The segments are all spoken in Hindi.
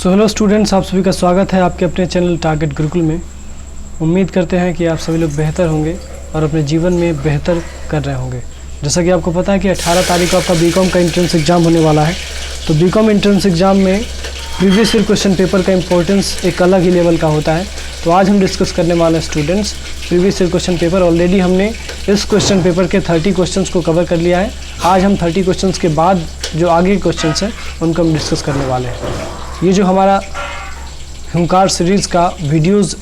सो हेलो स्टूडेंट्स, आप सभी का स्वागत है आपके अपने चैनल टारगेट गुरुकुल में। उम्मीद करते हैं कि आप सभी लोग बेहतर होंगे और अपने जीवन में बेहतर कर रहे होंगे। जैसा कि आपको पता है कि 18 तारीख को आपका बीकॉम का एंट्रेंस एग्ज़ाम होने वाला है। तो बीकॉम एंट्रेंस एग्ज़ाम में प्रीवियस ईयर क्वेश्चन पेपर का इंपॉर्टेंस एक अलग ही लेवल का होता है। तो आज हम डिस्कस करने वाले हैं students previous year question paper. Already हमने इस क्वेश्चन पेपर के 30 क्वेश्चंस को कवर कर लिया है। आज हम 30 क्वेश्चंस के बाद जो आगे क्वेश्चंस हैं उनको हम डिस्कस करने वाले हैं। ये जो हमारा हुंकार सीरीज़ का वीडियोस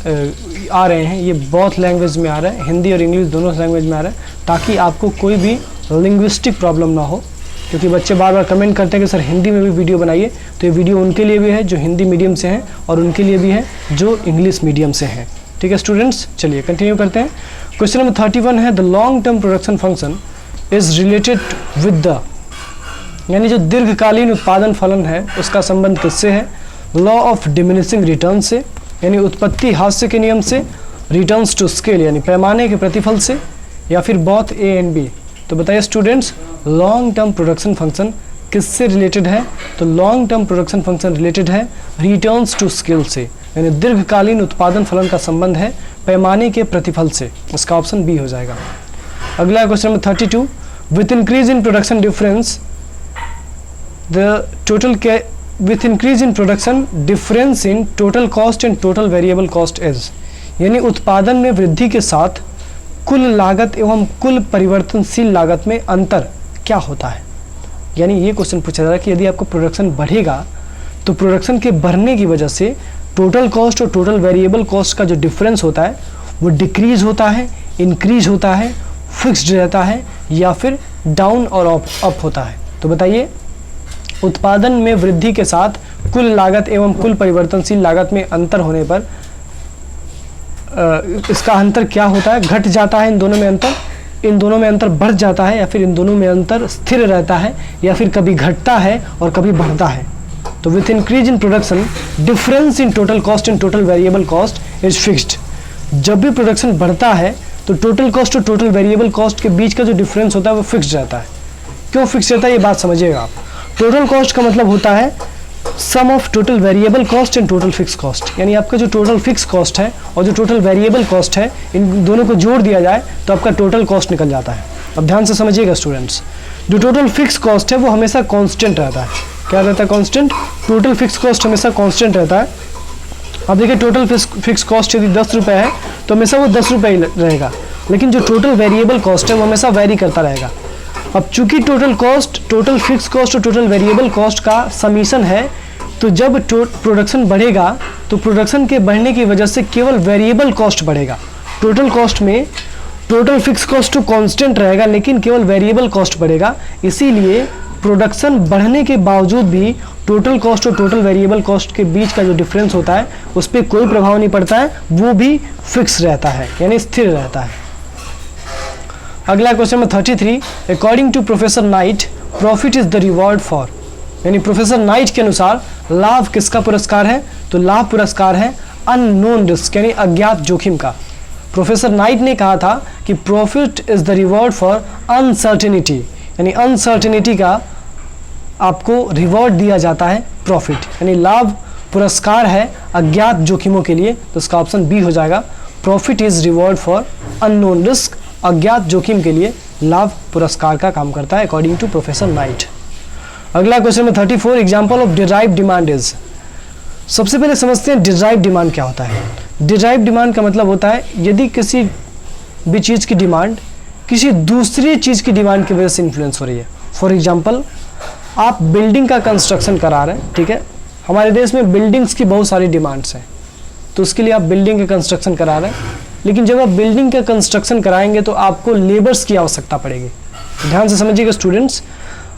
आ रहे हैं, ये बहुत लैंग्वेज में आ रहा है, हिंदी और इंग्लिश दोनों लैंग्वेज में आ रहा है, ताकि आपको कोई भी लिंग्विस्टिक प्रॉब्लम ना हो। क्योंकि बच्चे बार बार कमेंट करते हैं कि सर हिंदी में भी वीडियो बनाइए। तो ये वीडियो उनके लिए भी है जो हिंदी मीडियम से हैं और उनके लिए भी है जो इंग्लिश मीडियम से हैं। ठीक है स्टूडेंट्स, चलिए कंटिन्यू करते हैं। क्वेश्चन नंबर 31 है, the long term production function is related with the, यानी जो दीर्घकालीन उत्पादन फलन है उसका संबंध किससे है? लॉ ऑफ डिमिनिशिंग रिटर्न से, यानी उत्पत्ति हास्य के नियम से, रिटर्न्स टू स्केल यानी पैमाने के प्रतिफल से, या फिर बोथ ए एंड बी। तो बताइए students, long term production function किससे रिलेटेड है? तो long term production function related है रिटर्न्स टू स्केल से, यानी दीर्घकालीन उत्पादन फलन का संबंध है पैमाने के प्रतिफल से। इसका ऑप्शन बी हो जाएगा। अगला question number 32, with increase in production difference with increase in production difference in total cost and total variable cost is, यानी उत्पादन में वृद्धि के साथ कुल लागत एवं कुल परिवर्तनशील लागत में अंतर क्या होता है? यानी ये क्वेश्चन पूछा जा रहा है कि यदि आपको प्रोडक्शन बढ़ेगा तो प्रोडक्शन के बढ़ने की वजह से टोटल कॉस्ट और टोटल वेरिएबल कॉस्ट का जो डिफरेंस होता है वो डिक्रीज होता है, इंक्रीज होता है, फिक्स्ड रहता है, या फिर डाउन और अप होता है। तो बताइए, उत्पादन में वृद्धि के साथ कुल लागत एवं कुल परिवर्तनशील लागत में अंतर होने पर इसका अंतर क्या होता है? घट जाता है इन दोनों में अंतर, इन दोनों में अंतर बढ़ जाता है, या फिर इन दोनों में अंतर स्थिर रहता है, या फिर कभी घटता है और कभी बढ़ता है। तो with increase in production difference in total cost and total variable cost is fixed. जब भी प्रोडक्शन बढ़ता है तो टोटल कॉस्ट और टोटल वेरिएबल कॉस्ट के बीच का जो डिफरेंस होता है वो फिक्स्ड रहता है। क्यों फिक्स्ड रहता है ये बात समझिएगा आप। टोटल कॉस्ट का मतलब होता है sum of total variable cost and total fix cost, यानी आपका जो टोटल फिक्स कॉस्ट है और जो टोटल वेरिएबल कॉस्ट है इन दोनों को जोड़ दिया जाए तो आपका टोटल कॉस्ट निकल जाता है। अब ध्यान से समझिएगा स्टूडेंट्स, जो टोटल फिक्स कॉस्ट है वो हमेशा कांस्टेंट रहता है। क्या रहता है? कांस्टेंट। टोटल फिक्स कॉस्ट हमेशा कांस्टेंट रहता है। अब देखिए, टोटल फिक्स कॉस्ट यदि 10 रुपये है तो हमेशा वो 10 रुपये ही रहेगा, लेकिन जो टोटल वेरिएबल कॉस्ट है वो हमेशा वेरी करता रहेगा। अब चूंकि total cost, total fix cost और टोटल वेरिएबल कॉस्ट का समीशन है, तो जब प्रोडक्शन बढ़ेगा तो प्रोडक्शन के बढ़ने की वजह से केवल वेरिएबल कॉस्ट बढ़ेगा। टोटल कॉस्ट में टोटल फिक्स कॉस्ट तो कांस्टेंट रहेगा, लेकिन केवल वेरिएबल कॉस्ट बढ़ेगा। इसीलिए प्रोडक्शन बढ़ने के बावजूद भी टोटल कॉस्ट और टोटल वेरिएबल कॉस्ट के बीच का जो डिफरेंस होता है उस पर कोई प्रभाव नहीं पड़ता है, वो भी फिक्स रहता है, यानी स्थिर रहता है। अगला question number 33, according to professor Knight profit is the reward for, यानी प्रोफेसर नाइट के अनुसार लाभ किसका पुरस्कार है? तो लाभ पुरस्कार है अननोन रिस्क, यानी अज्ञात जोखिम का। प्रोफेसर नाइट ने कहा था कि profit is the reward for uncertainty, यानी अनसर्टेनिटी का आपको रिवॉर्ड दिया जाता है प्रॉफिट, यानी लाभ पुरस्कार है अज्ञात जोखिमों के लिए। तो इसका ऑप्शन बी हो जाएगा। Profit is reward for unknown risk, अज्ञात जोखिम के लिए लाभ पुरस्कार का काम करता है अकॉर्डिंग टू प्रोफेसर नाइट। अगला क्वेश्चन में 34, example of derived demand is. सबसे पहले समझते हैं डिराइव्ड डिमांड क्या होता है। डिराइव्ड डिमांड का मतलब होता है यदि किसी भी चीज़ की डिमांड किसी दूसरी चीज़ की डिमांड की वजह से इन्फ्लुएंस हो रही है। फॉर एग्जाम्पल, आप बिल्डिंग का कंस्ट्रक्शन करा रहे हैं, ठीक है, हमारे देश में बिल्डिंग्स की बहुत सारी डिमांड्स हैं, तो उसके लिए आप बिल्डिंग का कंस्ट्रक्शन करा रहे हैं, लेकिन जब आप बिल्डिंग का कंस्ट्रक्शन कराएंगे तो आपको लेबर्स की आवश्यकता पड़ेगी। ध्यान से समझिएगा स्टूडेंट्स,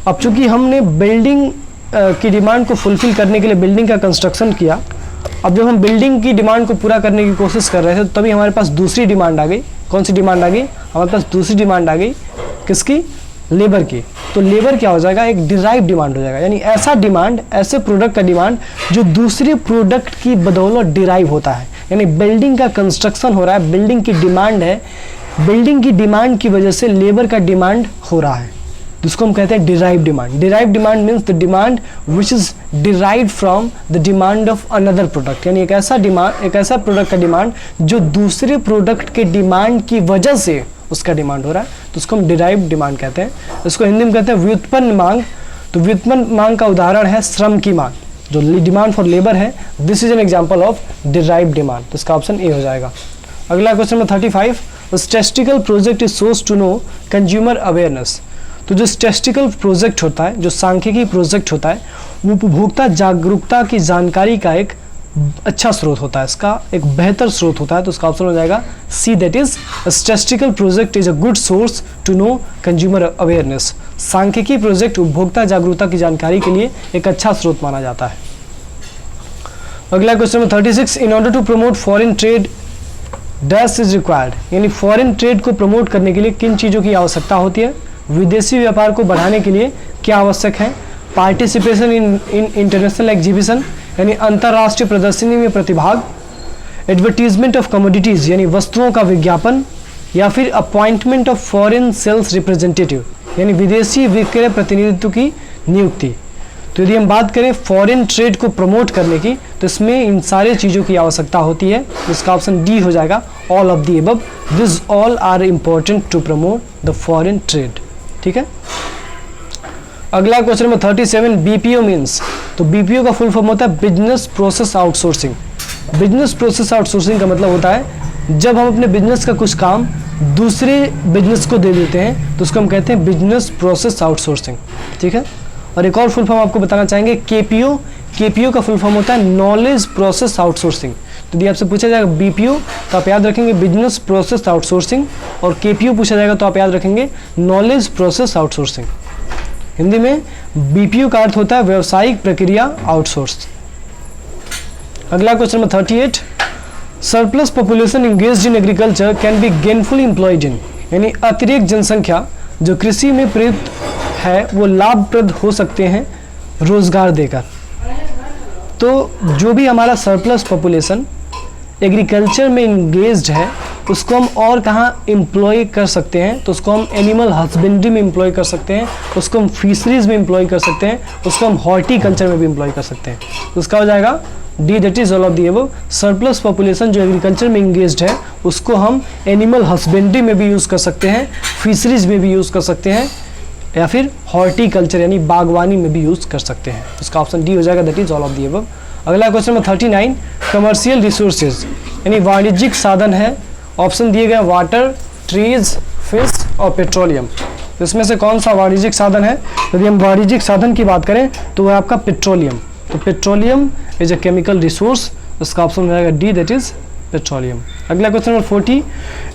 अब चूंकि हमने बिल्डिंग की डिमांड को फुलफिल करने के लिए बिल्डिंग का कंस्ट्रक्शन किया, अब जब हम बिल्डिंग की डिमांड को पूरा करने की कोशिश कर रहे थे तो तभी हमारे पास दूसरी डिमांड आ गई। कौन सी डिमांड आ गई? हमारे पास दूसरी डिमांड आ गई, किसकी? लेबर की। तो लेबर क्या हो जाएगा? एक डिराइव डिमांड हो जाएगा, यानी ऐसा डिमांड, ऐसे प्रोडक्ट का डिमांड जो दूसरे प्रोडक्ट की बदौलत डिराइव होता है। यानी बिल्डिंग का कंस्ट्रक्शन हो रहा है, बिल्डिंग की डिमांड है, बिल्डिंग की डिमांड की वजह से लेबर का डिमांड हो रहा है। जिसको हम कहते हैं derive demand. Derive demand means the demand which is derive from the demand of another product, यानी एक ऐसा प्रोडक्ट का डिमांड जो दूसरे प्रोडक्ट के डिमांड की वजह से उसका डिमांड हो रहा है, तो उसको हम डिराइव डिमांड कहते हैं। इसको हिंदी में कहते हैं व्युत्पन्न मांग। तो व्युत्पन्न मांग का उदाहरण है श्रम की मांग, जो डिमांड फॉर लेबर है, this is an example of derive demand. तो इसका ऑप्शन ए हो जाएगा। अगला question number 35, statistical project is source to know consumer awareness. तो जो स्टैटिस्टिकल प्रोजेक्ट होता है, जो सांख्यिकी प्रोजेक्ट होता है, वो उपभोक्ता जागरूकता की जानकारी का एक अच्छा स्रोत होता है, इसका एक बेहतर स्रोत होता है। तो इसका ऑप्शन हो जाएगा C, that is statistical project is a good source to know consumer awareness. सांख्यिकी प्रोजेक्ट उपभोक्ता जागरूकता की जानकारी के लिए एक अच्छा स्रोत माना जाता है। अगला question number 36, in order to promote foreign trade dash is required, यानी फॉरेन ट्रेड को प्रमोट करने के लिए किन चीज़ों की आवश्यकता होती है? विदेशी व्यापार को बढ़ाने के लिए क्या आवश्यक है? पार्टिसिपेशन इन इंटरनेशनल एग्जीबिशन, यानी अंतर्राष्ट्रीय प्रदर्शनी में प्रतिभाग, एडवर्टीजमेंट ऑफ कमोडिटीज, यानी वस्तुओं का विज्ञापन, या फिर appointment of foreign sales representative, यानी विदेशी विक्रय प्रतिनिधित्व की नियुक्ति। तो यदि हम बात करें फॉरेन ट्रेड को प्रमोट करने की, तो इसमें इन सारे चीज़ों की आवश्यकता होती है। इसका ऑप्शन डी हो जाएगा, all of the above, this all are important to promote the foreign trade. ठीक है। अगला क्वेश्चन नंबर 37, बीपीओ मीन्स। तो बीपीओ का फुल फॉर्म होता है business process outsourcing. Business process outsourcing का मतलब होता है जब हम अपने बिजनेस का कुछ काम दूसरे बिजनेस को दे देते हैं, तो उसको हम कहते हैं बिजनेस प्रोसेस आउटसोर्सिंग। ठीक है। और एक और फुल फॉर्म आपको बताना चाहेंगे, केपीओ। केपीओ का फुल फॉर्म होता है नॉलेज प्रोसेस आउटसोर्सिंग। तो यदि आपसे पूछा जाएगा बीपीओ, तो आप याद रखेंगे बिजनेस प्रोसेस आउटसोर्सिंग, और केपीओ पूछा जाएगा तो आप याद रखेंगे नॉलेज प्रोसेस आउटसोर्सिंग। हिंदी में बीपीओ का अर्थ होता है व्यवसायिक प्रक्रिया आउटसोर्स। अगला question number 38, surplus population engaged in agriculture can be gainfully employed in, यानी अतिरिक्त जनसंख्या जो कृषि में प्रयुक्त है वो लाभप्रद हो सकते हैं रोजगार देकर। तो जो भी हमारा सरप्लस पॉपुलेशन एग्रीकल्चर में इंगेज्ड है, उसको हम और कहाँ एम्प्लॉय कर सकते हैं? तो उसको हम एनिमल हस्बेंड्री में एम्प्लॉय कर सकते हैं, उसको हम फिशरीज में एम्प्लॉय कर सकते हैं, उसको हम हॉर्टिकल्चर में भी एम्प्लॉय कर सकते हैं। तो उसका हो जाएगा D, that is all of the above. Surplus population जो एग्रीकल्चर में इंगेज्ड है, उसको हम एनिमल हस्बेंड्री में भी यूज़ कर सकते हैं, फिशरीज में भी यूज़ कर सकते हैं, या फिर हॉर्टिकल्चर यानी बागवानी में भी यूज़ कर सकते हैं। उसका ऑप्शन डी हो जाएगा, that is all of the above. अगला क्वेश्चन नंबर 39, कमर्शियल रिसोर्सेज, यानी वाणिज्यिक साधन है। ऑप्शन दिए गए वाटर, ट्रीज, फिश और पेट्रोलियम। तो इसमें से कौन सा वाणिज्यिक साधन है? यदि हम वाणिज्यिक साधन की बात करें तो वह आपका पेट्रोलियम। तो petroleum is a chemical resource, इसका ऑप्शन हो जाएगा डी, दैट इज पेट्रोलियम। अगला क्वेश्चन नंबर 40,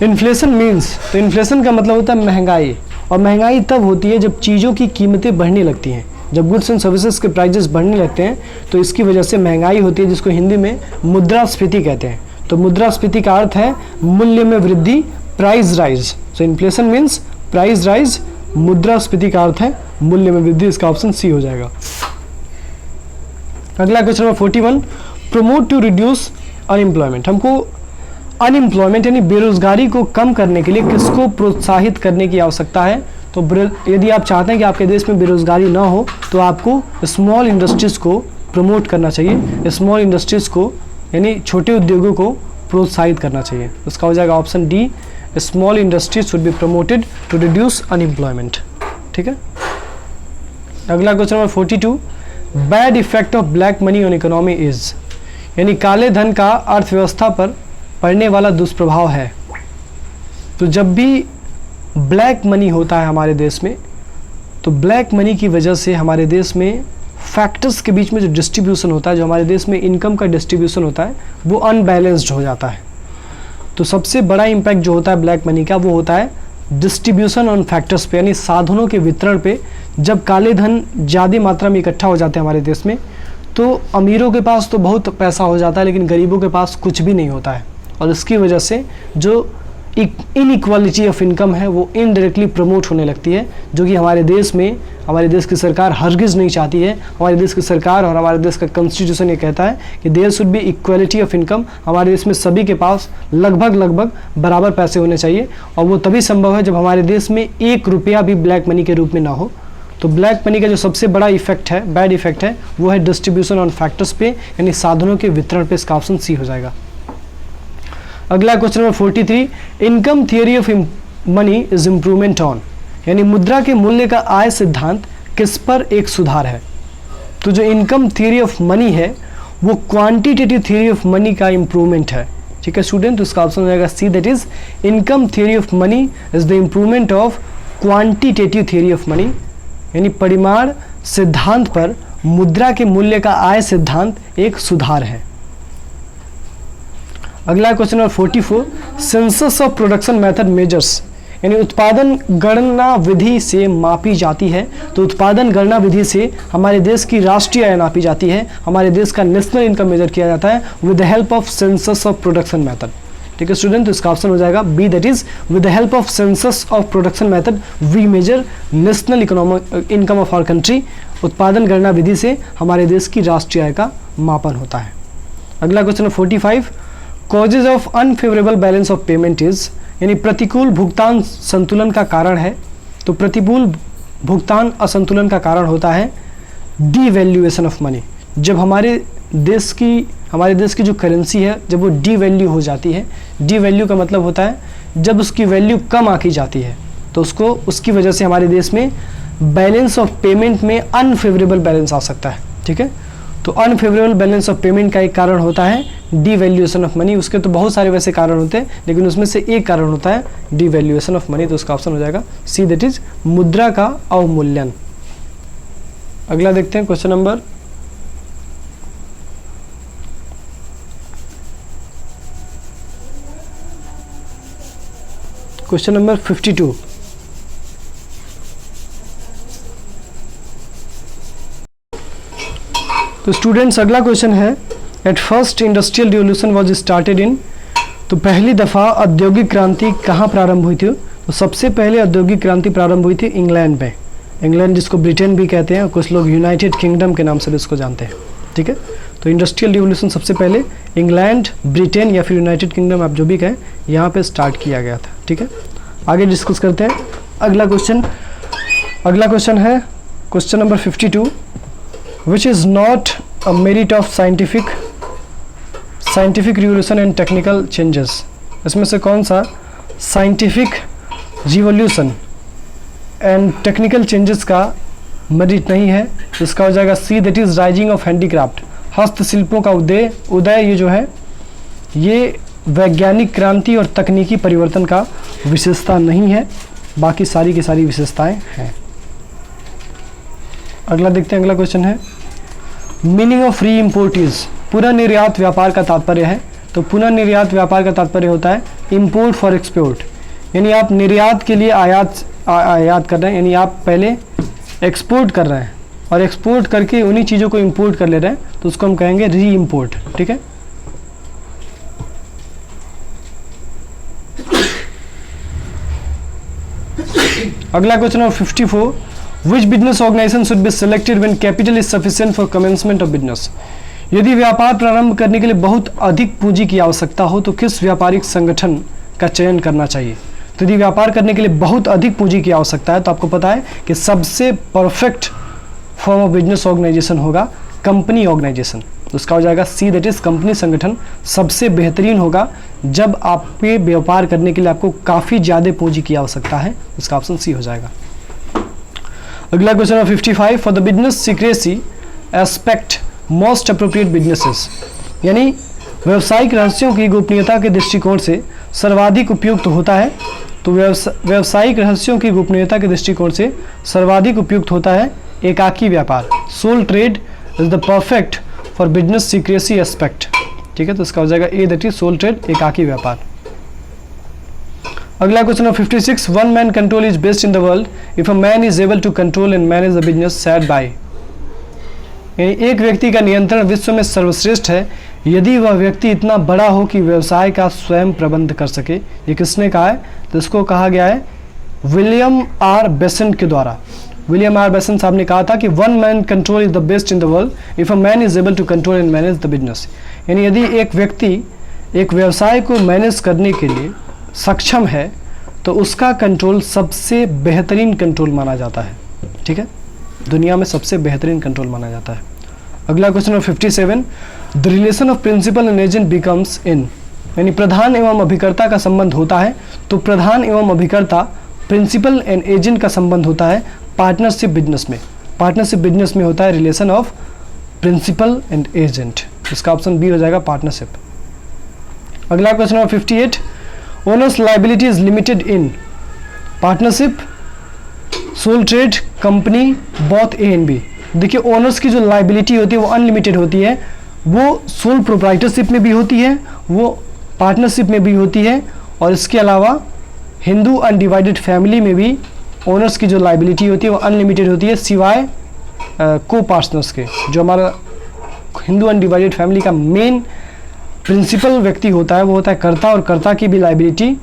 इन्फ्लेशन मीन्स। तो इन्फ्लेशन का मतलब होता है महंगाई, और महंगाई तब होती है जब चीज़ों की कीमतें बढ़ने लगती हैं, जब गुड्स एंड सर्विसेज के प्राइजेस बढ़ने लगते हैं, तो इसकी वजह से महंगाई होती है, जिसको हिंदी में मुद्रास्फीति कहते हैं। तो मुद्रास्फीति का अर्थ है मूल्य में वृद्धि, प्राइस राइज। सो इन्फ्लेशन मीन्स प्राइस राइज, मुद्रास्फीति का अर्थ है मूल्य में वृद्धि, इसका ऑप्शन सी हो जाएगा। अगला question number 41, promote to reduce unemployment. हमको अनएम्प्लॉयमेंट यानी बेरोजगारी को कम करने के लिए किसको प्रोत्साहित करने की आवश्यकता है? तो यदि आप चाहते हैं कि आपके देश में बेरोजगारी ना हो, तो आपको स्मॉल इंडस्ट्रीज़ को प्रमोट करना चाहिए। स्मॉल इंडस्ट्रीज़ को यानी छोटे उद्योगों को प्रोत्साहित करना चाहिए। उसका हो जाएगा option D, small industries should be promoted to reduce unemployment. ठीक है। अगला question number 42, bad effect of black money on economy is, यानी काले धन का अर्थव्यवस्था पर पड़ने वाला दुष्प्रभाव है। तो जब भी ब्लैक मनी होता है हमारे देश में, तो ब्लैक मनी की वजह से हमारे देश में फैक्टर्स के बीच में जो डिस्ट्रीब्यूशन होता है, जो हमारे देश में इनकम का डिस्ट्रीब्यूशन होता है, वो अनबैलेंस्ड हो जाता है। तो सबसे बड़ा इम्पैक्ट जो होता है ब्लैक मनी का, वो होता है डिस्ट्रीब्यूशन ऑन फैक्टर्स पे, यानी साधनों के वितरण पे। जब काले धन ज़्यादा मात्रा में इकट्ठा हो जाते हैं हमारे देश में, तो अमीरों के पास तो बहुत पैसा हो जाता है, लेकिन गरीबों के पास कुछ भी नहीं होता है। और इसकी वजह से जो इनइक्वालिटी ऑफ इनकम है वो इनडायरेक्टली प्रमोट होने लगती है, जो कि हमारे देश में हमारे देश की सरकार हरगिज़ नहीं चाहती है। हमारे देश की सरकार और हमारे देश का कॉन्स्टिट्यूशन ये कहता है कि there should be equality of income. हमारे देश में सभी के पास लगभग बराबर पैसे होने चाहिए, और वो तभी संभव है जब हमारे देश में 1 रुपया भी ब्लैक मनी के रूप में ना हो। तो ब्लैक मनी का जो सबसे बड़ा इफेक्ट है, बैड इफेक्ट है, वो है डिस्ट्रीब्यूशन ऑन फैक्टर्स पे, यानी साधनों के वितरण पे। इसका ऑप्शन सी हो जाएगा। अगला question number 43, income theory of money is improvement on, यानी मुद्रा के मूल्य का आय सिद्धांत किस पर एक सुधार है। तो जो इनकम थियरी ऑफ मनी है वो क्वांटिटेटिव थियरी ऑफ मनी का इम्प्रूवमेंट है। ठीक है स्टूडेंट, तो इसका ऑप्शन हो जाएगा C, that is income theory of money is the improvement of quantitative theory of money, यानी परिमाण सिद्धांत पर मुद्रा के मूल्य का आय सिद्धांत एक सुधार है। अगला question number 44, census of production method measures, यानी उत्पादन गणना विधि से मापी जाती है। तो उत्पादन गणना विधि से हमारे देश की राष्ट्रीय आय नापी जाती है, हमारे देश का नेशनल इनकम मेजर किया जाता है with the help of census of production method. ठीक है स्टूडेंट, तो इसका ऑप्शन हो जाएगा B, that is with the help of census of production method we measure national economic income of our country. उत्पादन गणना विधि से हमारे देश की राष्ट्रीय आय का मापन होता है। अगला question 45, causes of unfavourable balance of payment is, यानी प्रतिकूल भुगतान संतुलन का कारण है। तो प्रतिकूल भुगतान असंतुलन का कारण होता है डीवैल्यूएशन ऑफ मनी। जब हमारे देश की जो करेंसी है जब वो डीवैल्यू हो जाती है, डीवैल्यू का मतलब होता है जब उसकी वैल्यू कम आकी जाती है, तो उसकी वजह से हमारे देश में बैलेंस ऑफ पेमेंट में अनफेवरेबल बैलेंस आ सकता है। ठीक है, तो अनफेवरेबल बैलेंस ऑफ पेमेंट का एक कारण होता है डीवैल्यूएशन ऑफ मनी। उसके तो बहुत सारे वैसे कारण होते हैं, लेकिन उसमें से एक कारण होता है डीवैल्यूएशन ऑफ मनी। तो उसका ऑप्शन हो जाएगा सी, दैट इज मुद्रा का अवमूल्यन। अगला देखते हैं क्वेश्चन नंबर 52। तो स्टूडेंट्स अगला क्वेश्चन है, at first industrial revolution was started in, तो पहली दफ़ा औद्योगिक क्रांति कहाँ प्रारंभ हुई थी। तो सबसे पहले औद्योगिक क्रांति प्रारंभ हुई थी इंग्लैंड में। इंग्लैंड जिसको ब्रिटेन भी कहते हैं, कुछ लोग यूनाइटेड किंगडम के नाम से भी इसको जानते हैं। ठीक है, तो इंडस्ट्रियल रिवॉल्यूशन सबसे पहले इंग्लैंड, ब्रिटेन या फिर यूनाइटेड किंगडम, आप जो भी कहें, यहाँ पे स्टार्ट किया गया था। ठीक है, आगे डिस्कस करते हैं। अगला क्वेश्चन है question number 52, which is not a merit of scientific revolution and technical changes. इसमें से कौन सा scientific revolution and technical changes का मेरिट नहीं है। इसका हो जाएगा C, that is rising of handicraft. हस्तशिल्पों का उदय ये जो है ये वैज्ञानिक क्रांति और तकनीकी परिवर्तन का विशेषता नहीं है, बाकी सारी की सारी विशेषताएं हैं। अगला देखते हैं, अगला क्वेश्चन है, meaning of reimport is, पुनर्निर्यात व्यापार का तात्पर्य है। तो पुनर्निर्यात व्यापार का तात्पर्य होता है इम्पोर्ट फॉर एक्सपोर्ट, यानी आप निर्यात के लिए आयात कर रहे हैं, यानी आप पहले एक्सपोर्ट कर रहे हैं और एक्सपोर्ट करके उन्हीं चीज़ों को इंपोर्ट कर ले रहे हैं, तो उसको हम कहेंगे री इम्पोर्ट। ठीक है, अगला question number 54, which business organisation should be selected when capital is sufficient for commencement of business. यदि व्यापार प्रारंभ करने के लिए बहुत अधिक पूंजी की आवश्यकता हो तो किस व्यापारिक संगठन का चयन करना चाहिए। तो यदि व्यापार करने के लिए बहुत अधिक पूंजी की आवश्यकता है तो आपको पता है कि सबसे perfect form of business organisation होगा कंपनी ऑर्गेनाइजेशन। तो उसका हो जाएगा सी, दैट इज कंपनी संगठन सबसे बेहतरीन होगा जब आपके व्यापार करने के लिए आपको काफ़ी ज़्यादा पूंजी की आवश्यकता है। उसका ऑप्शन सी हो जाएगा। अगला क्वेश्चन है 55, for the business secrecy aspect most appropriate businesses, यानी व्यावसायिक रहस्यों की गोपनीयता के दृष्टिकोण से सर्वाधिक उपयुक्त होता है। तो व्यावसायिक रहस्यों की गोपनीयता के दृष्टिकोण से सर्वाधिक उपयुक्त होता है एकाकी व्यापार। Sole trade is the perfect for business secrecy aspect. ठीक है, तो इसका हो जाएगा A, that is sole trade, एकाकी व्यापार। अगला question 56, one man control is best in the world if a man is able to control and manage the business said by. एक व्यक्ति का नियंत्रण विश्व में सर्वश्रेष्ठ है यदि वह व्यक्ति इतना बड़ा हो कि व्यवसाय का स्वयं प्रबंध कर सके। ये किसने कहा है? तो इसको कहा गया है विलियम आर बेसेंट के द्वारा। विलियम आर बेसेंट साहब ने कहा था कि one man control is the best in the world if a man is able to control and manage the business. यानी यदि एक व्यक्ति एक व्यवसाय को मैनेज करने के लिए सक्षम है तो उसका कंट्रोल सबसे बेहतरीन कंट्रोल माना जाता है। ठीक है, दुनिया में सबसे बेहतरीन कंट्रोल माना जाता है। अगला question number 57, the relation of principal and agent becomes in, यानी प्रधान एवं अभिकर्ता का संबंध होता है तो प्रधान एवं अभिकर्ता प्रिंसिपल एंड एजेंट का संबंध होता है पार्टनरशिप बिजनेस में। पार्टनरशिप बिजनेस में होता है relation of principal and agent. इसका ऑप्शन बी हो जाएगा पार्टनरशिप। अगला question number 58, owner's liability is limited in partnership, sole trade, company, both A and B. देखिए ओनर्स की जो लाइबिलिटी होती है वो अनलिमिटेड होती है, वो सोल प्रोप्राइटरशिप में भी होती है, वो पार्टनरशिप में भी होती है, और इसके अलावा हिंदू अनडिवाइडेड फैमिली में भी ओनर्स की जो लाइबिलिटी होती है वो अनलिमिटेड होती है, सिवाय को पार्टनर्स के। जो हमारा हिंदू अनडिवाइडेड फैमिली का मेन प्रिंसिपल व्यक्ति होता है वो होता है कर्ता, और कर्ता की भी लाइबिलिटी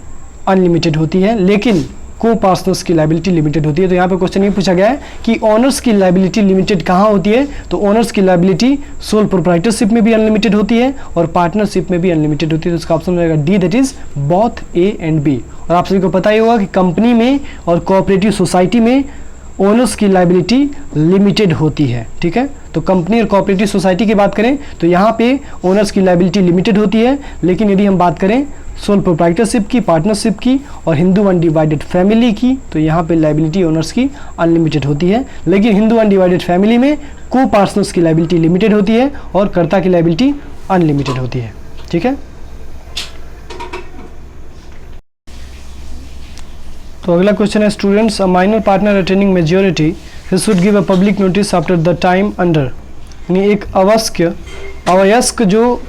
अनलिमिटेड होती है, लेकिन को पार्टनर्स की लाइबिलिटी लिमिटेड होती है। तो यहाँ पे क्वेश्चन ये पूछा गया है कि ओनर्स की लाइबिलिटी लिमिटेड कहाँ होती है? तो ओनर्स की लाइबिलिटी सोल प्रोप्राइटरशिप में भी अनलिमिटेड होती है और पार्टनरशिप में भी अनलिमिटेड होती है। तो इसका ऑप्शन रहेगा D, that is both A and B. और आप सभी को पता ही होगा कि कंपनी में और कोऑपरेटिव सोसाइटी में ओनर्स की लाइबिलिटी लिमिटेड होती है। ठीक है, तो कंपनी और कोऑपरेटिव सोसाइटी की बात करें तो यहाँ पे ओनर्स की लाइबिलिटी लिमिटेड होती है, लेकिन यदि हम बात करें सोल प्रोप्राइटरशिप की, पार्टनरशिप की और हिंदू अनडिवाइडेड फैमिली की, तो यहाँ पे लाइबिलिटी ओनर्स की अनलिमिटेड होती है। लेकिन हिंदू अनडिवाइडेड फैमिली में को पार्टनर्स की लाइबिलिटी लिमिटेड होती है और कर्ता की लाइबिलिटी अनलिमिटेड होती है। ठीक है, तो अगला क्वेश्चन है students, a minor partner attaining majority he should give a public notice after the time under, यानी एक अवयस्क जो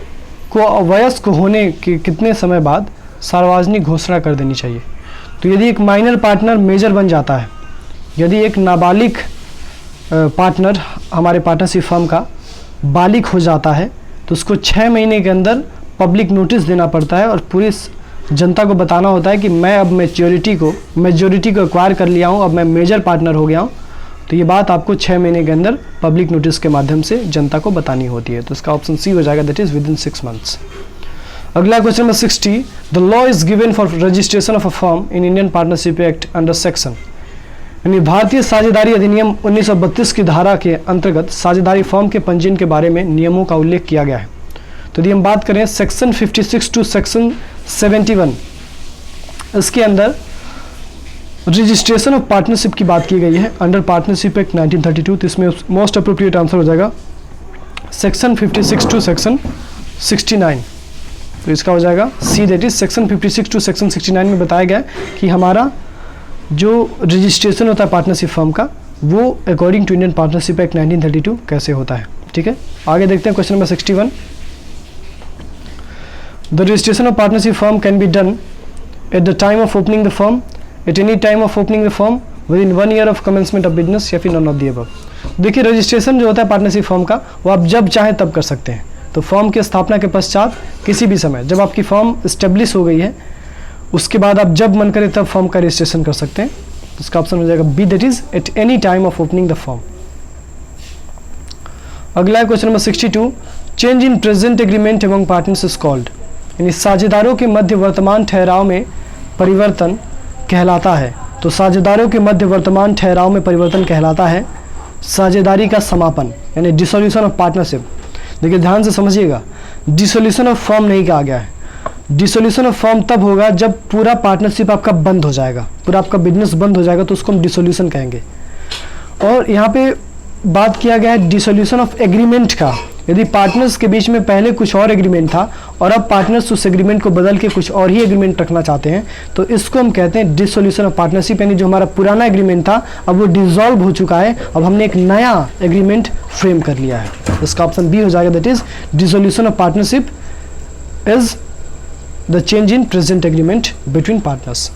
को अवयस्क होने के कितने समय बाद सार्वजनिक घोषणा कर देनी चाहिए। तो यदि एक माइनर पार्टनर मेजर बन जाता है, यदि एक नाबालिग पार्टनर हमारे पार्टनरशिप फर्म का बालिग हो जाता है तो उसको 6 महीने के अंदर पब्लिक नोटिस देना पड़ता है और पूरी जनता को बताना होता है कि मैं अब मेजॉरिटी को एक्वायर कर लिया हूँ, अब मैं मेजर पार्टनर हो गया हूँ। तो ये बात आपको 6 महीने के अंदर पब्लिक नोटिस के माध्यम से जनता को बतानी होती है। तो इसका ऑप्शन सी हो जाएगा, that is within 6 months. अगला question number 60, the law is given for registration of a firm in Indian partnership act under section, यानी भारतीय साझेदारी अधिनियम 1932 की धारा के अंतर्गत साझेदारी फर्म के पंजीयन के बारे में नियमों का उल्लेख किया गया है। तो यदि हम बात करें सेक्शन 56 टू सेक्शन 71, इसके अंदर रजिस्ट्रेशन ऑफ पार्टनरशिप की बात की गई है अंडर पार्टनरशिप एक्ट 1932। तो इसमें मोस्ट अप्रोप्रिएट आंसर हो जाएगा सेक्शन 56 टू सेक्शन 69। तो इसका हो जाएगा C, that is section 56 to section 69 में बताया गया कि हमारा जो रजिस्ट्रेशन होता है पार्टनरशिप फर्म का वो according to Indian partnership act 1932 कैसे होता है। ठीक है, आगे देखते हैं question number 61, the registration of partnership firm can be done at the time of opening the firm, at any time of opening the firm, within 1 year of commencement of business, या फिर नॉन ऑफ द अबव। देखिए रजिस्ट्रेशन जो होता है पार्टनरशिप फर्म का वो आप जब चाहें तब कर सकते हैं। तो फर्म की स्थापना के पश्चात किसी भी समय जब आपकी फर्म इस्टेब्लिश हो गई है उसके बाद आप जब मन करे तब फर्म का रजिस्ट्रेशन कर सकते हैं। तो इसका ऑप्शन हो जाएगा B, that is at any time of opening the firm. अगला है question number 62, change in present agreement among partners is called, यानी साझेदारों के मध्य वर्तमान ठहराव में परिवर्तन कहलाता है। तो साझेदारों के मध्य वर्तमान ठहराव में परिवर्तन कहलाता है साझेदारी का समापन, यानी डिसोल्यूशन ऑफ पार्टनरशिप। देखिए ध्यान से समझिएगा, डिसोल्यूशन ऑफ फर्म नहीं कहा गया है। डिसोल्यूशन ऑफ फर्म तब होगा जब पूरा पार्टनरशिप आपका बंद हो जाएगा, पूरा आपका बिजनेस बंद हो जाएगा, तो उसको हम डिसोल्यूशन कहेंगे। और यहाँ पे बात किया गया है डिसोल्यूशन ऑफ एग्रीमेंट का। यदि पार्टनर्स के बीच में पहले कुछ और एग्रीमेंट था और अब पार्टनर्स उस एग्रीमेंट को बदल के कुछ और ही एग्रीमेंट रखना चाहते हैं, तो इसको हम कहते हैं डिसोल्यूशन ऑफ पार्टनरशिप, यानी जो हमारा पुराना एग्रीमेंट था अब वो डिसॉल्व हो चुका है, अब हमने एक नया एग्रीमेंट फ्रेम कर लिया है। इसका ऑप्शन बी हो जाएगा, that is dissolution of partnership is the change in present agreement between partners.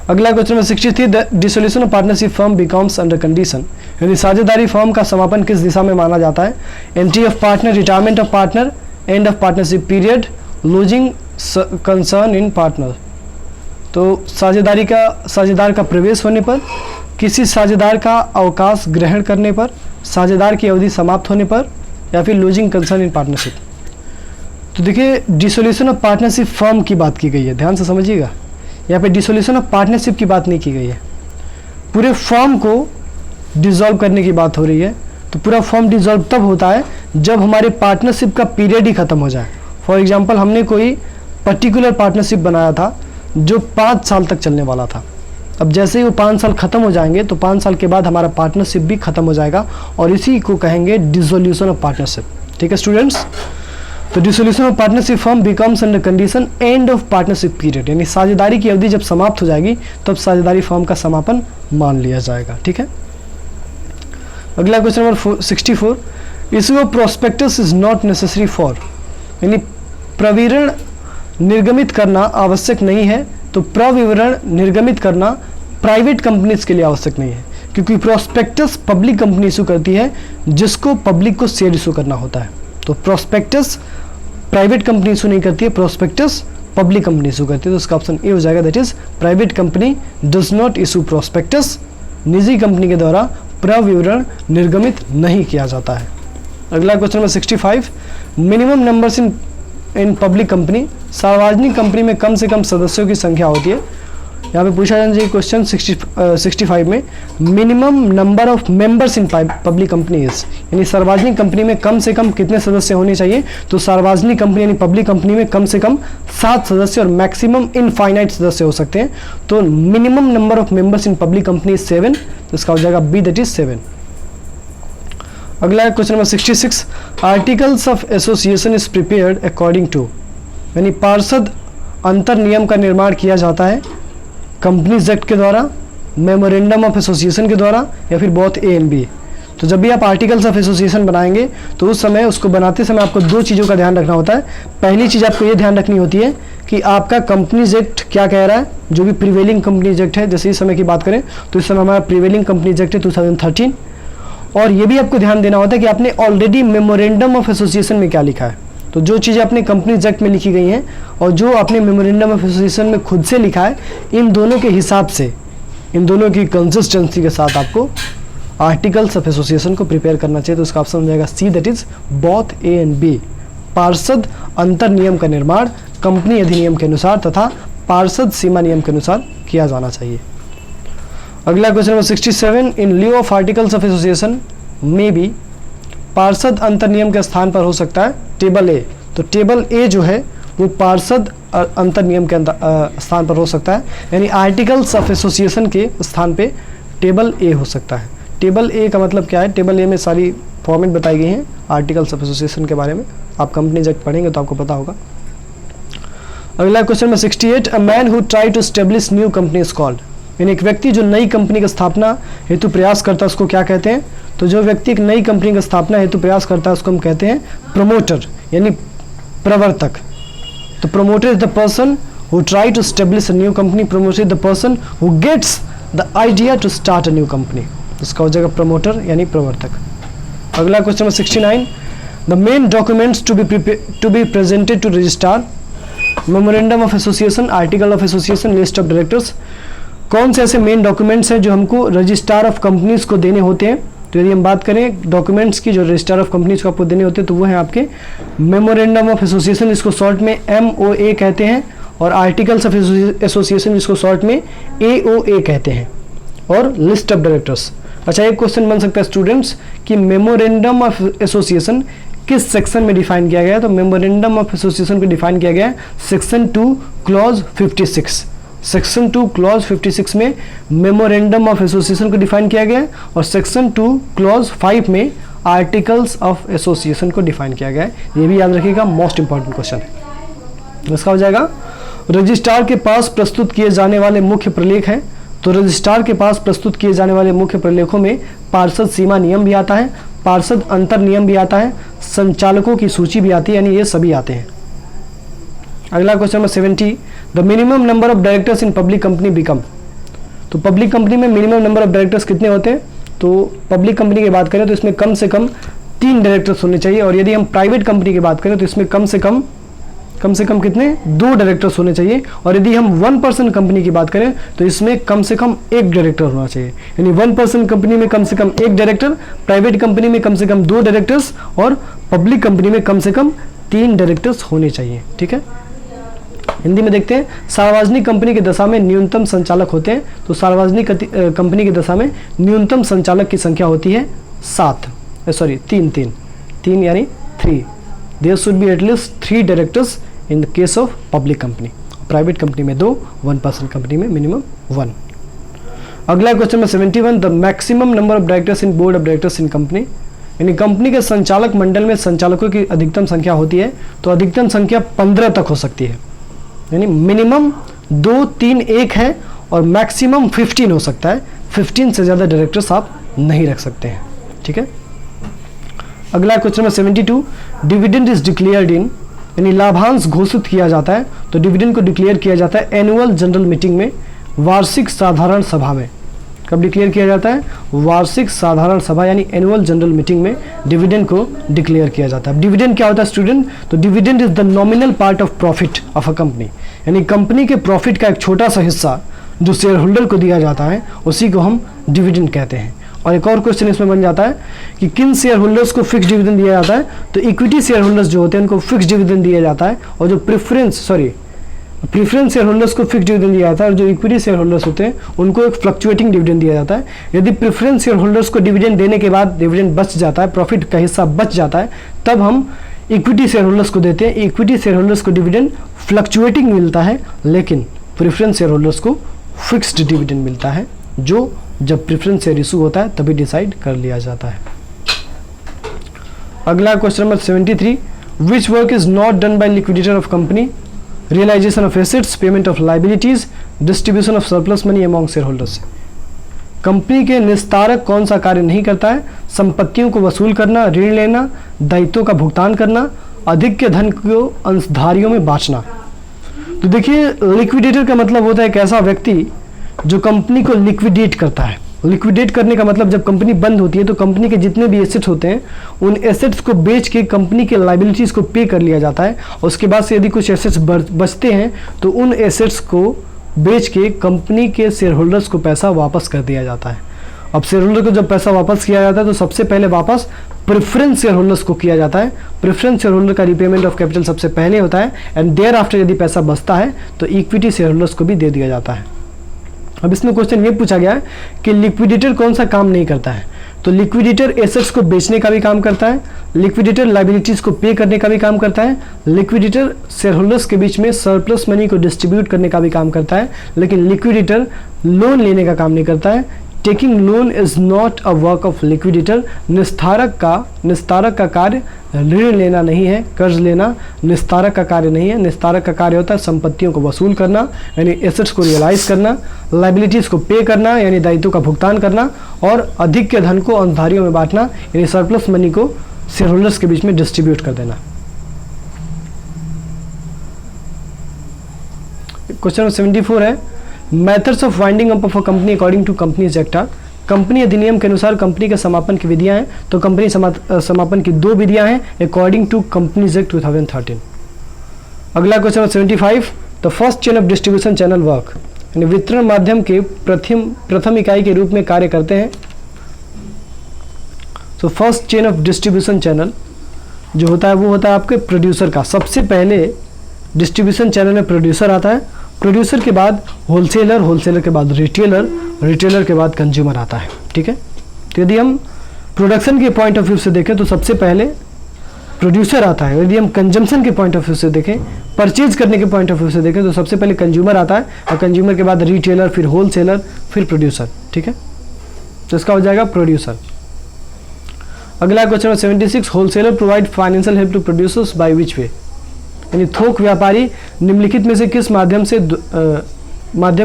अगला question number 63, the dissolution of partnership firm becomes under condition, यानी साझेदारी फर्म का समापन किस दिशा में माना जाता है? Entry of partner, retirement of partner, end of partnership period, losing concern in partner. तो साझेदार का प्रवेश होने पर, किसी साझेदार का अवकाश ग्रहण करने पर, साझेदार की अवधि समाप्त होने पर, या फिर लूजिंग कंसर्न इन पार्टनरशिप। तो देखिए डिसोल्यूशन ऑफ पार्टनरशिप फर्म की बात की गई है, ध्यान से समझिएगा। यहाँ पे डिसोल्यूशन ऑफ पार्टनरशिप की बात नहीं की गई है, पूरे फर्म को डिसॉल्व करने की बात हो रही है। तो पूरा फर्म डिसॉल्व तब होता है जब हमारे पार्टनरशिप का पीरियड ही खत्म हो जाए। फॉर एग्जांपल हमने कोई पर्टिकुलर पार्टनरशिप बनाया था जो 5 साल तक चलने वाला था। अब जैसे ही वो 5 साल खत्म हो जाएंगे तो 5 साल के बाद हमारा पार्टनरशिप भी खत्म हो जाएगा, और इसी को कहेंगे डिसोल्यूशन ऑफ पार्टनरशिप। ठीक है स्टूडेंट्स, तो dissolution of partnership firm becomes under condition end of partnership period, यानी साझेदारी की अवधि जब समाप्त हो जाएगी तब साझेदारी फर्म का समापन मान लिया जाएगा। ठीक है, अगला question number 64, issue of prospectus is not necessary for, यानी प्रविवरण निर्गमित करना आवश्यक नहीं है। तो प्रविवरण निर्गमित करना प्राइवेट कंपनीज के लिए आवश्यक नहीं है, क्योंकि प्रोस्पेक्टस पब्लिक कंपनी इशू करती है जिसको पब्लिक को शेयर इशू करना होता है। तो प्रोस्पेक्टस प्राइवेट कंपनी इशू नहीं करती है, प्रोस्पेक्टस पब्लिक कंपनी इशू करती है। तो इसका ऑप्शन ए हो जाएगा, that is private company does not issue prospectus, निजी कंपनी के द्वारा प्रविवरण निर्गमित नहीं किया जाता है। अगला question number 65, minimum numbers in public company, सार्वजनिक कंपनी में कम से कम सदस्यों की संख्या होती है। यहाँ पे पूछा जाना चाहिए क्वेश्चन 65 में, minimum number of members in public company is, यानी सार्वजनिक कंपनी में कम से कम कितने सदस्य होने चाहिए? तो सार्वजनिक कंपनी यानी पब्लिक कंपनी में कम से कम 7 सदस्य और मैक्सिमम इनफाइनाइट सदस्य हो सकते हैं। तो minimum number of members in public company is 7, तो इसका हो जाएगा बी, दैट इज 7। अगला question number 66, articles of association is prepared according to, यानी पार्षद अंतर नियम का निर्माण किया जाता है कंपनीज एक्ट के द्वारा, मेमोरेंडम ऑफ एसोसिएशन के द्वारा, या फिर बोथ ए एंड बी। तो जब भी आप आर्टिकल्स ऑफ एसोसिएशन बनाएंगे तो उस समय उसको बनाते समय आपको 2 चीज़ों का ध्यान रखना होता है। पहली चीज़ आपको ये ध्यान रखनी होती है कि आपका कंपनीज एक्ट क्या कह रहा है, जो भी प्रिवेलिंग कंपनीज एक्ट है। जैसे इस समय की बात करें तो इस समय हमारा प्रिवेलिंग कंपनीज एक्ट है 2013, और ये भी आपको ध्यान देना होता है कि आपने ऑलरेडी मेमोरेंडम ऑफ एसोसिएशन में क्या लिखा है। तो जो चीज़ें अपने कंपनीज एक्ट में लिखी गई हैं और जो आपने मेमोरेंडम ऑफ एसोसिएशन में खुद से लिखा है, इन दोनों के हिसाब से, इन दोनों की कंसिस्टेंसी के साथ आपको आर्टिकल्स ऑफ एसोसिएशन को प्रिपेयर करना चाहिए। तो इसका ऑप्शन हो जाएगा C, that is both A and B. पार्षद अंतर नियम का निर्माण कंपनी अधिनियम के अनुसार तथा पार्षद सीमा नियम के अनुसार किया जाना चाहिए। अगला question number 67, in lieu of articles of association में बी, पार्षद अंतर नियम के स्थान पर हो सकता है टेबल ए। तो टेबल ए जो है वो पार्षद अंतर नियम के स्थान पर हो सकता है, यानी आर्टिकल्स ऑफ एसोसिएशन के स्थान पे टेबल ए हो सकता है। टेबल ए का मतलब क्या है? टेबल ए में सारी फॉर्मेट बताई गई हैं आर्टिकल्स ऑफ एसोसिएशन के बारे में। आप कंपनीज एक्ट पढ़ेंगे तो आपको पता होगा। अगला question number 68, a man who try to establish new company is called, यानी एक व्यक्ति जो नई कंपनी की स्थापना हेतु प्रयास करता है उसको क्या कहते हैं? तो जो व्यक्ति एक नई कंपनी की स्थापना हेतु प्रयास करता है उसको हम कहते हैं प्रमोटर, यानी प्रवर्तक। तो promoter is the person who try to establish a new company, promoter is the person who gets the idea to start a new company. इसका हो जाएगा प्रमोटर यानी प्रवर्तक। अगला question number 69, the main documents to be presented to registrar, memorandum of association, article of association, list of directors. कौन से ऐसे मेन डॉक्यूमेंट्स हैं जो हमको रजिस्ट्रार ऑफ कंपनीज को देने होते हैं? तो यदि हम बात करें डॉक्यूमेंट्स की जो रजिस्ट्रार ऑफ कंपनीज को आपको देने होते हैं तो वो है आपके मेमोरेंडम ऑफ एसोसिएशन, जिसको शॉर्ट में MOA कहते हैं, और आर्टिकल्स ऑफ एसोसिएशन जिसको शॉर्ट में AOA कहते हैं, और लिस्ट ऑफ डायरेक्टर्स। अच्छा, एक क्वेश्चन बन सकता है स्टूडेंट्स कि मेमोरेंडम ऑफ एसोसिएशन किस सेक्शन में डिफाइन किया गया है? तो मेमोरेंडम ऑफ एसोसिएशन को डिफाइन किया गया है सेक्शन 2 क्लॉज 56। सेक्शन 2 क्लॉज 56 में मेमोरेंडम ऑफ एसोसिएशन को डिफाइन किया गया है, और सेक्शन 2 क्लॉज 5 में आर्टिकल्स ऑफ एसोसिएशन को डिफाइन किया गया है। ये भी याद रखिएगा, मोस्ट इंपॉर्टेंट क्वेश्चन है। इसका हो जाएगा रजिस्ट्रार के पास प्रस्तुत किए जाने वाले मुख्य प्रलेख हैं। तो रजिस्ट्रार के पास प्रस्तुत किए जाने वाले मुख्य प्रलेखों में पार्षद सीमा नियम भी आता है, पार्षद अंतर नियम भी आता है, संचालकों की सूची भी आती है, यानी ये सभी आते हैं। अगला question number 70, the minimum number of directors in public company become, तो पब्लिक कंपनी में मिनिमम नंबर ऑफ डायरेक्टर्स कितने होते हैं? तो पब्लिक कंपनी की बात करें तो इसमें कम से कम 3 डायरेक्टर्स होने चाहिए, और यदि हम प्राइवेट कंपनी की बात करें तो इसमें कम से कम कितने 2 डायरेक्टर्स होने चाहिए, और यदि हम 1 पर्सन कंपनी की बात करें तो इसमें कम से कम 1 डायरेक्टर होना चाहिए। यानी 1 पर्सन कंपनी में कम से कम 1 डायरेक्टर, प्राइवेट कंपनी में कम से कम 2 डायरेक्टर्स, और पब्लिक कंपनी में कम से कम 3 डायरेक्टर्स होने चाहिए। ठीक है, हिंदी में देखते हैं। सार्वजनिक कंपनी की दशा में न्यूनतम संचालक होते हैं, तो सार्वजनिक कंपनी की दशा में न्यूनतम संचालक की संख्या होती है 3 यानी 3। There should be at least 3 directors in the case of public company. Private company में 2, 1 पर्सन कंपनी में मिनिमम 1। अगला क्वेश्चन में 71, the maximum number of directors in board of directors in company. यानी कंपनी के संचालक मंडल में संचालकों की अधिकतम संख्या होती है, तो अधिकतम संख्या 15 तक हो सकती है। यानी मिनिमम 2, 3, 1 है, और मैक्सिमम 15 हो सकता है। 15 से ज़्यादा डायरेक्टर्स आप नहीं रख सकते हैं। ठीक है, अगला क्वेश्चन में 72, डिविडेंड इज डिक्लेयर्ड इन। यानी लाभांश घोषित किया जाता है, तो डिविडेंड को डिक्लेयर किया जाता है एनुअल जनरल मीटिंग में, वार्षिक साधारण सभा में। कब डिक्लेयर किया जाता है? वार्षिक साधारण सभा यानी एनुअल जनरल मीटिंग में डिविडेंड को डिक्लेयर किया जाता है। डिविडेंड क्या होता है स्टूडेंट? तो dividend is the nominal part of profit of a company. यानी कंपनी के प्रॉफिट का एक छोटा सा हिस्सा जो शेयर होल्डर को दिया जाता है, उसी को हम डिविडेंड कहते हैं। और एक और क्वेश्चन इसमें बन जाता है कि किन शेयर होल्डर्स को फिक्स डिविडेंड दिया जाता है? तो इक्विटी शेयर होल्डर्स जो होते हैं उनको फिक्स डिविडेंड दिया जाता है, और जो प्रेफरेंस शेयर होल्डर्स को फिक्स डिविडेंड दिया जाता है, और जो इक्विटी शेयर होल्डर्स होते हैं उनको एक फ्लक्चुएटिंग डिविडेंड दिया जाता है। यदि प्रेफरेंस शेयर होल्डर्स को डिविडेंड देने के बाद डिविडेंड बच जाता है, प्रॉफिट का हिस्सा बच जाता है, तब हम इक्विटी शेयर होल्डर्स को देते हैं। इक्विटी शेयर होल्डर्स को डिविडेंड फ्लक्चुएटिंग मिलता है, लेकिन प्रेफरेंस शेयर होल्डर्स को फिक्स्ड डिविडेंड मिलता है, जो जब प्रेफरेंस शेयर इशू होता है तभी डिसाइड कर लिया जाता है। अगला question number 73, which work is not done by liquidator of company? Realisation of assets, payment of liabilities, distribution of surplus money among shareholders. Company के निस्तारक कौन सा कार्य नहीं करता है? संपत्तियों को वसूल करना, ऋण लेना, दायित्वों का भुगतान करना, अधिक के धन को अंशधारियों में बांटना। तो देखिए, लिक्विडेटर का मतलब होता है एक ऐसा व्यक्ति जो कंपनी को लिक्विडेट करता है। लिक्विडेट करने का मतलब जब कंपनी बंद होती है तो कंपनी के जितने भी एसेट्स होते हैं उन एसेट्स को बेच के कंपनी के लाइबिलिटीज़ को पे कर लिया जाता है। उसके बाद से यदि कुछ एसेट्स बचते हैं तो उन एसेट्स को बेच के कंपनी के शेयर होल्डर्स को पैसा वापस कर दिया जाता है। अब शेयर होल्डर को जब पैसा वापस किया जाता है तो सबसे पहले वापस प्रेफरेंस शेयर होल्डर्स को किया जाता है। प्रेफरेंस शेयर होल्डर का रिपेमेंट ऑफ कैपिटल सबसे पहले होता है, एंड देयर आफ्टर यदि पैसा बचता है तो इक्विटी शेयर होल्डर्स को भी दे दिया जाता है। अब इसमें क्वेश्चन ये पूछा गया है कि लिक्विडेटर कौन सा काम नहीं करता है? तो लिक्विडेटर एसेट्स को बेचने का भी काम करता है, लिक्विडेटर लाइबिलिटीज को पे करने का भी काम करता है, लिक्विडेटर शेयर होल्डर्स के बीच में सरप्लस मनी को डिस्ट्रीब्यूट करने का भी काम करता है, लेकिन लिक्विडेटर लोन लेने का काम नहीं करता है। Taking loan is not a work of liquidator. निस्तारक का कार्य ऋण लेना नहीं है, कर्ज लेना निस्तारक का कार्य नहीं है। निस्तारक का कार्य होता है संपत्तियों को वसूल करना यानी एसेट्स को रियलाइज करना, लाइबिलिटीज़ को पे करना यानी दायित्वों का भुगतान करना, और अधिक के धन को अंशधारियों में बांटना यानी सरप्लस मनी को शेयर होल्डर्स के बीच में डिस्ट्रीब्यूट कर देना। क्वेश्चन नंबर 74 है, methods of winding up of a company according to companies act are. कंपनी अधिनियम के अनुसार कंपनी के समापन की विधियां हैं, तो कंपनी समापन की 2 विधियां हैं अकॉर्डिंग टू कंपनीज एक्ट 2013। अगला question 75, the first chain of distribution channel work. यानी वितरण माध्यम के प्रथम इकाई के रूप में कार्य करते हैं। तो first chain of distribution channel जो होता है वो होता है आपके प्रोड्यूसर का। सबसे पहले डिस्ट्रीब्यूशन चैनल में प्रोड्यूसर आता है, प्रोड्यूसर के बाद होलसेलर, होलसेलर के बाद रिटेलर, रिटेलर के बाद कंज्यूमर आता है। ठीक है, तो यदि हम प्रोडक्शन के पॉइंट ऑफ व्यू से देखें तो सबसे पहले प्रोड्यूसर आता है। यदि हम कंजम्पशन के पॉइंट ऑफ व्यू से देखें, परचेज करने के पॉइंट ऑफ व्यू से देखें तो सबसे पहले कंज्यूमर आता है, और कंज्यूमर के बाद रिटेलर, फिर होलसेलर, फिर प्रोड्यूसर। ठीक है, तो इसका हो जाएगा प्रोड्यूसर। अगला question 76, wholesaler provide financial help to producers by which way. यानी थोक व्यापारी निम्नलिखित में से किस माध्यम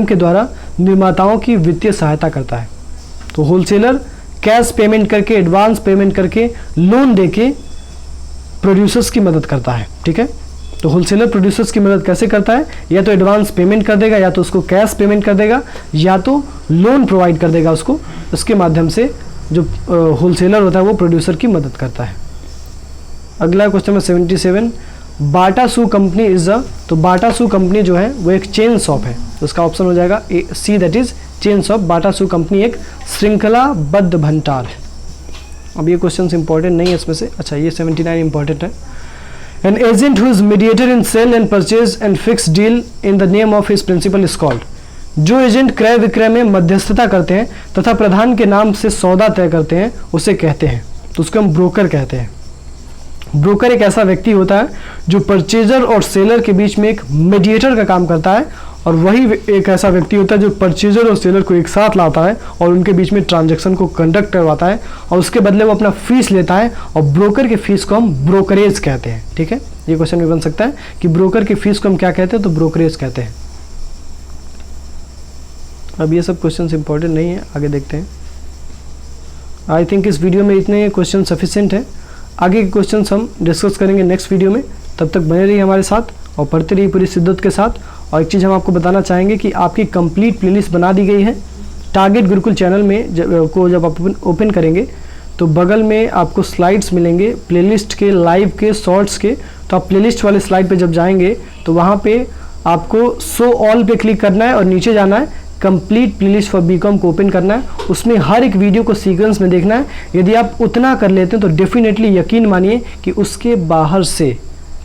के द्वारा निर्माताओं की वित्तीय सहायता करता है? तो होलसेलर कैश पेमेंट करके, एडवांस पेमेंट करके, लोन देके प्रोड्यूसर्स की मदद करता है। ठीक है, तो होलसेलर प्रोड्यूसर्स की मदद कैसे करता है, या तो एडवांस पेमेंट कर देगा, या तो उसको कैश पेमेंट कर देगा, या तो लोन प्रोवाइड कर देगा उसको। उसके माध्यम से जो होलसेलर होता है वो प्रोड्यूसर की मदद करता है। अगला क्वेश्चन है 77, बाटा शू कंपनी इज अ, तो बाटा शू कंपनी जो है वो एक चेन शॉप है, तो उसका ऑप्शन हो जाएगा C, that is chain shop. Bata shoe company एक श्रृंखलाबद्ध भंडार है। अब ये क्वेश्चन इंपॉर्टेंट नहीं है इसमें से, अच्छा ये 79 इंपॉर्टेंट है। An agent who is mediator in sale and purchase and fix deal in the name of his principal is called. जो एजेंट क्रय विक्रय में मध्यस्थता करते हैं तथा प्रधान के नाम से सौदा तय करते हैं उसे कहते हैं, तो उसको हम ब्रोकर कहते हैं। ब्रोकर एक ऐसा व्यक्ति होता है जो परचेजर और सेलर के बीच में एक मीडिएटर का काम करता है, और वही एक ऐसा व्यक्ति होता है जो परचेजर और सेलर को एक साथ लाता है और उनके बीच में ट्रांजैक्शन को कंडक्ट करवाता है, और उसके बदले वो अपना फीस लेता है, और ब्रोकर के फीस को हम ब्रोकरेज कहते हैं। ठीक है, ये क्वेश्चन भी बन सकता है कि ब्रोकर की फीस को हम क्या कहते हैं, तो ब्रोकरेज कहते हैं। अब ये सब क्वेश्चन इंपॉर्टेंट नहीं है, आगे देखते हैं। आई थिंक इस वीडियो में इतने क्वेश्चन सफिशिएंट है। आगे के क्वेश्चंस हम डिस्कस करेंगे नेक्स्ट वीडियो में। तब तक बने रहिए हमारे साथ और पढ़ते रहिए पूरी शिद्दत के साथ। और एक चीज़ हम आपको बताना चाहेंगे कि आपकी कंप्लीट प्लेलिस्ट बना दी गई है टारगेट गुरुकुल चैनल में। जब आप ओपन करेंगे तो बगल में आपको स्लाइड्स मिलेंगे प्लेलिस्ट के, लाइव के, शॉर्ट्स के। तो आप प्लेलिस्ट वाले स्लाइड पे जब जाएंगे तो वहाँ पे आपको शो ऑल पे क्लिक करना है और नीचे जाना है, कंप्लीट प्लेलिस्ट फॉर बीकॉम को ओपन करना है। उसमें हर एक वीडियो को सीक्वेंस में देखना है। यदि आप उतना कर लेते हैं तो डेफिनेटली यकीन मानिए कि उसके बाहर से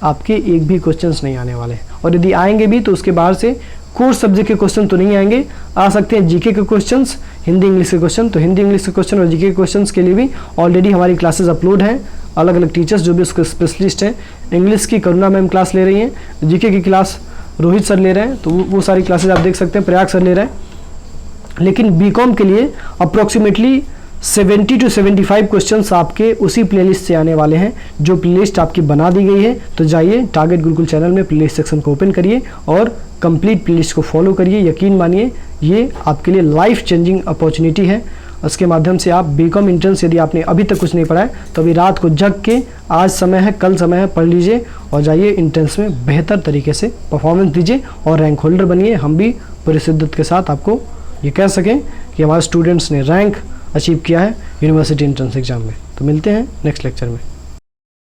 आपके एक भी क्वेश्चंस नहीं आने वाले, और यदि आएंगे भी तो उसके बाहर से कोर सब्जेक्ट के क्वेश्चन तो नहीं आएंगे। आ सकते हैं जीके के क्वेश्चंस, हिंदी इंग्लिश के क्वेश्चन। तो हिंदी इंग्लिश के क्वेश्चन और जीके के क्वेश्चंस के लिए भी ऑलरेडी हमारी क्लासेस अपलोड हैं। अलग अलग टीचर्स जो भी उसके स्पेशलिस्ट हैं, इंग्लिश की करुणा मैम क्लास ले रही हैं, जीके की क्लास रोहित सर ले रहे हैं, तो वो सारी क्लासेज आप देख सकते हैं, प्रयाग सर ले रहे हैं। लेकिन बीकॉम के लिए अप्रोक्सीमेटली 70 to 75 क्वेश्चंस आपके उसी प्लेलिस्ट से आने वाले हैं जो प्लेलिस्ट आपकी बना दी गई है। तो जाइए टारगेट गुरुकुल चैनल में प्लेलिस्ट सेक्शन को ओपन करिए और कंप्लीट प्लेलिस्ट को फॉलो करिए। यकीन मानिए ये आपके लिए लाइफ चेंजिंग अपॉर्चुनिटी है। उसके माध्यम से आप बीकॉम एंट्रेंस, यदि आपने अभी तक कुछ नहीं पढ़ा है तो अभी रात को जग के, आज समय है, कल समय है, पढ़ लीजिए और जाइए एंट्रेंस में बेहतर तरीके से परफॉर्मेंस दीजिए और रैंक होल्डर बनिए। हम भी पूरी शिद्दत के साथ आपको ये कह सकें कि हमारे स्टूडेंट्स ने रैंक अचीव किया है यूनिवर्सिटी एंट्रेंस एग्जाम में। तो मिलते हैं नेक्स्ट लेक्चर में।